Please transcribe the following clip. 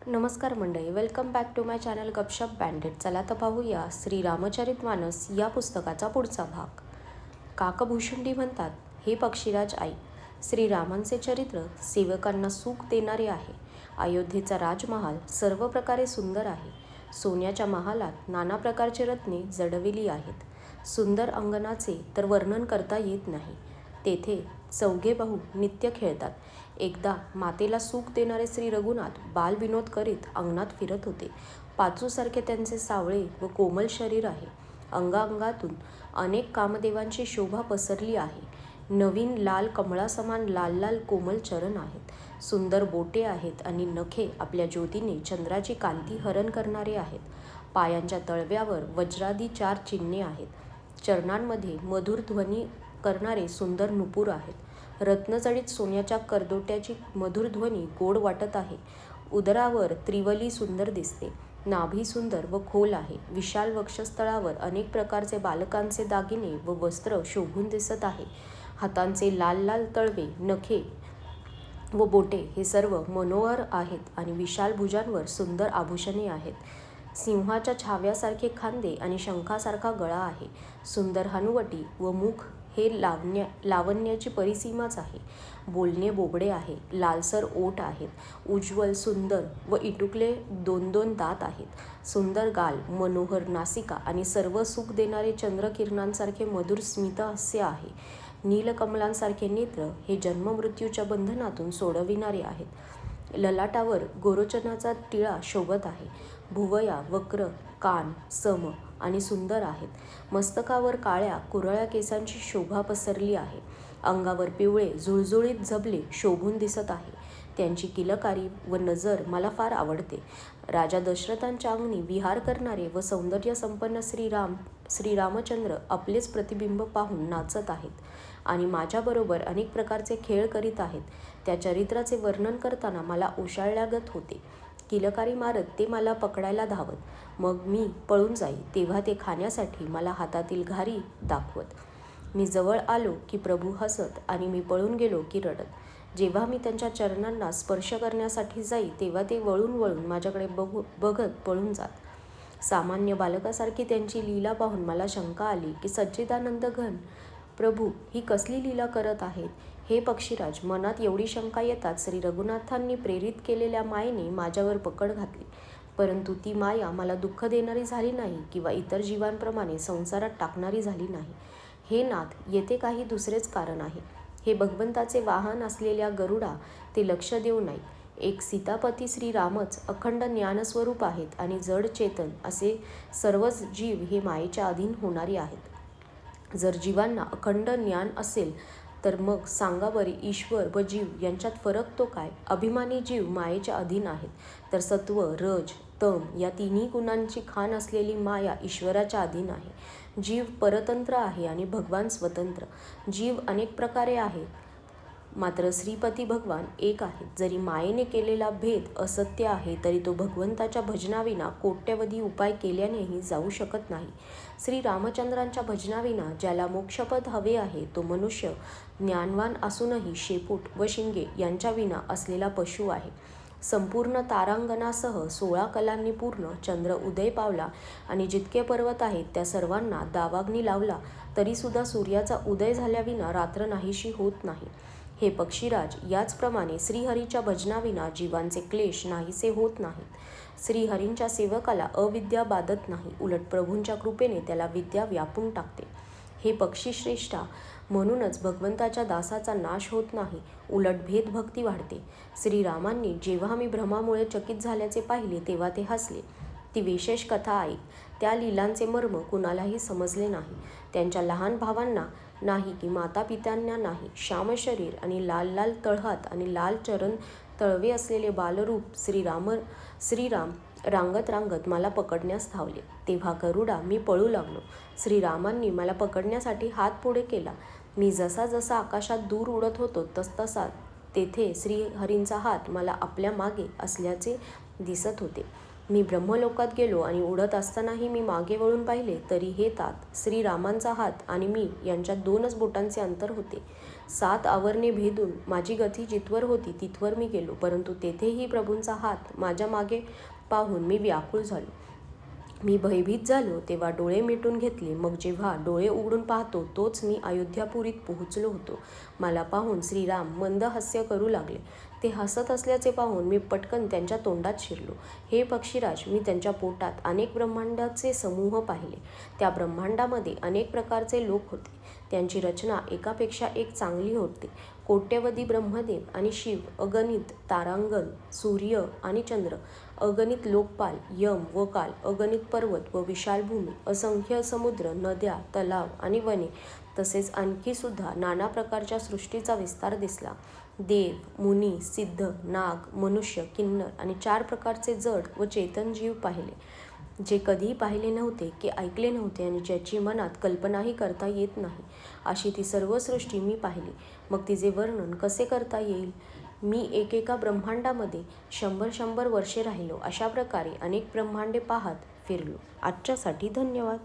नमस्कार मंडळी, welcome back to my channel Gapshap बँडेड. चला तर पाहूया श्री रामचरितमानस या पुस्तकाचा पुढचा भाग. काकभूषुंडी म्हणतात, हे पक्षीराज आई, श्रीरामांचे चरित्र सेवकांना सुख देणारे आहे. अयोध्येचा राजमहाल सर्व प्रकारे सुंदर आहे. सोन्याच्या महालात नाना प्रकारचे रत्ने जडविली आहेत. सुंदर अंगणाचे तर वर्णन करता येत नाही. तेथे चौघे भाऊ नित्य खेळतात. एकदा मातेला सुख देणारे श्री रघुनाथ बालविनोद करीत अंगणात फिरत होते. पाचूसारखे त्यांचे सावळे व कोमल शरीर आहे. अंगाअंगातून अनेक कामदेवांची शोभा पसरली आहे. नवीन लाल कमळासमान लाल लाल कोमल चरण आहेत. सुंदर बोटे आहेत आणि नखे आपल्या ज्योतीने चंद्राची कांती हरण करणारे आहेत. पायांच्या तळव्यावर वज्रादी 4 चिन्हे आहेत. चरणांमध्ये मधुर ध्वनी करणारे सुंदर नुपूर आहेत. रत्नजडित सोन्याच्या करदोट्याची मधुर ध्वनी गोड वाटत आहे. उदरावर त्रिवली सुंदर दिसते. नाभी सुंदर व खोल आहे. विशाल वक्षस्थळावर अनेक प्रकारचे बालकांचे दागिने व वस्त्र शोभून दिसत आहे. हातांचे लाल लाल तळवे, नखे व बोटे हे सर्व मनोहर आहेत आणि विशाल भुजांवर सुंदर आभूषणे आहेत. सिंहाच्या छाव्यासारखे खांदे आणि शंखासारखा गळा आहे. सुंदर हनुवटी व मुख हे लावण्याची परिसीमाच आहे. बोलणे बोबडे आहे. लालसर ओठ आहेत. उज्ज्वल सुंदर व इटुकले 2-2 दात आहेत. सुंदर गाल, मनोहर नासिका आणि सर्व सुख देणारे चंद्रकिरणांसारखे मधुर स्मितहास्य आहे. नीलकमलांसारखे नेत्र हे जन्ममृत्यूच्या बंधनातून सोडविणारे आहेत. ललाटावर गोरोचनाचा टिळा शोभत आहे. भुवया, वक्र, कान सम आणि सुंदर आहेत. मस्तकावर काळ्या कुरळ्या केसांची शोभा पसरली आहे. अंगावर पिवळे जुळजुळीत झबले शोभून दिसत आहे. त्यांची किलकारी व नजर मला फार आवडते. राजा दशरथांच्या अंगणी विहार करणारे व सौंदर्य संपन्न श्रीरामचंद्र आपलेच प्रतिबिंब पाहून नाचत आहेत आणि माझ्याबरोबर अनेक प्रकारचे खेळ करीत आहेत. त्या चरित्राचे वर्णन करताना मला ओशाळल्यागत होते. किलकारी मारत ते मला पकडायला धावत. मग मी पळून जाई तेव्हा ते खाण्यासाठी मला हातातील घारी दाखवत. मी जवळ आलो की प्रभू हसत आणि मी पळून गेलो की रडत. जेव्हा मी त्यांच्या चरणांना स्पर्श करण्यासाठी जाई तेव्हा ते वळून वळून माझ्याकडे बघत पळून जात. सामान्य बालकासारखी त्यांची लीला पाहून मला शंका आली की सच्चिदानंद घन प्रभू ही कसली लीला करत आहेत. हे पक्षीराज, मनात एवढी शंका येतात श्री रघुनाथांनी प्रेरित केलेल्या मायेने माझ्यावर पकड घातली. परंतु ती माया मला दुःख देणारी झाली नाही किंवा इतर जीवांप्रमाणे संसारात टाकणारी झाली नाही. हे नाथ, येथे काही दुसरेच कारण आहे. हे भगवंताचे वाहन असलेल्या गरुडा, ते लक्ष देऊ नाही. एक सीतापती श्रीरामच अखंड ज्ञानस्वरूप आहेत आणि जड चेतन असे सर्वच जीव हे मायेच्या अधीन होणारे आहेत. जर जीवांना अखंड ज्ञान असेल तर मग सांगा बरे, ईश्वर व जीव यांच्यात फरक तो काय? अभिमानी जीव मायेच्या अधीन आहेत, तर सत्व, रज, तम या तिन्ही गुणांची खाण असलेली माया ईश्वराच्या अधीन आहे. जीव परतंत्र आहे आणि भगवान स्वतंत्र. जीव अनेक प्रकारे आहे, मात्र श्रीपती भगवान एक आहेत. जरी मायेने केलेला भेद असत्य आहे तरी तो भगवंताच्या भजनाविना कोट्यवधी उपाय केल्यानेही जाऊ शकत नाही. श्री रामचंद्रांच्या भजनाविना ज्याला मोक्षपद हवे आहे तो मनुष्य ज्ञानवान असूनही शेपूट व शिंगे यांच्याविना असलेला पशु आहे. संपूर्ण तारांगणासह 16 कलांनी पूर्ण चंद्र उदय पावला आणि जितके पर्वत आहेत त्या सर्वांना दावाग्नी लावला तरीसुद्धा सूर्याचा उदय झाल्याविना रात्र नाहीशी होत नाही. हे पक्षीराज, याचप्रमाणे श्रीहरीच्या भजनाविना जीवांचे क्लेश नाहीसे होत नाहीत. श्रीहरींच्या सेवकाला अविद्या बाधत नाही, उलट प्रभूंच्या कृपेने त्याला विद्या व्यापून टाकते. हे पक्षीश्रेष्ठा, म्हणूनच भगवंताच्या दासाचा नाश होत नाही, उलट भेदभक्ती वाढते. श्रीरामांनी जेव्हा मी भ्रमामुळे चकित झाल्याचे पाहिले तेव्हा ते हसले. ती विशेष कथा ऐक. त्या लीलांचे मर्म कुणालाही समजले नाही. त्यांच्या लहान भावांना नाही की मातापित्यांना नाही. श्याम शरीर आणि लाल लाल तळहात आणि लाल चरण तळवे असलेले बालरूप श्रीराम रांगत रांगत मला पकडण्यास धावले. तेव्हा गरुडा, मी पळू लागलो. श्रीरामांनी मला पकडण्यासाठी हात पुढे केला. मी जसा जसा आकाशात दूर उडत होतो तसतसा तेथे श्रीहरींचा हात मला आपल्या मागे असल्याचे दिसत होते. मी ब्रह्मलोकात गेलो आणि उडत असतानाही मी मागे वळून पाहिले तरी हे तात श्रीरामांचा हात आणि मी यांच्यात 2च बोटांचे अंतर होते. 7 आवरणे भेदून माझी गती जिथवर होती तिथवर मी गेलो, परंतु तेथेही प्रभूंचा हात माझ्या मागे पाहून मी व्याकुळ झालो. मी भयभीत झालो तेव्हा डोळे मिटून घेतले. मग जेव्हा डोळे उघडून पाहतो तोच मी अयोध्यापुरीत पोहोचलो होतो. मला पाहून श्रीराम मंद हास्य करू लागले. ते हसत असल्याचे पाहून मी पटकन त्यांच्या तोंडात शिरलो. हे पक्षीराज, मी त्यांच्या पोटात अनेक ब्रह्मांडाचे समूह पाहिले. त्या ब्रह्मांडामध्ये अनेक प्रकारचे लोक होते. त्यांची रचना एकापेक्षा एक चांगली होती. कोट्यवधी ब्रह्मदेव आणि शिव, अगणित तारांगण, सूर्य आणि चंद्र, अगणित लोकपाल, यम व काल, अगणित पर्वत व विशाल भूमी, असंख्य समुद्र, नद्या, तलाव आणि वने, तसेच आणखी सुद्धा नाना प्रकारच्या सृष्टीचा विस्तार दिसला. देव, मुनी, सिद्ध, नाग, मनुष्य, किन्नर आणि 4 प्रकारचे जड व चेतन जीव पाहिले, जे कधीही पाहिले नव्हते की ऐकले नव्हते आणि ज्याची मनात कल्पनाही करता येत नाही, अशी ती सर्व सृष्टी मी पाहिली. मग तिचे वर्णन कसे करता येईल? मी एकेका ब्रह्मांडामध्ये 100-100 वर्षे राहिलो. अशा प्रकारे अनेक ब्रह्मांडे पाहत फिरलो. आजच्यासाठी धन्यवाद.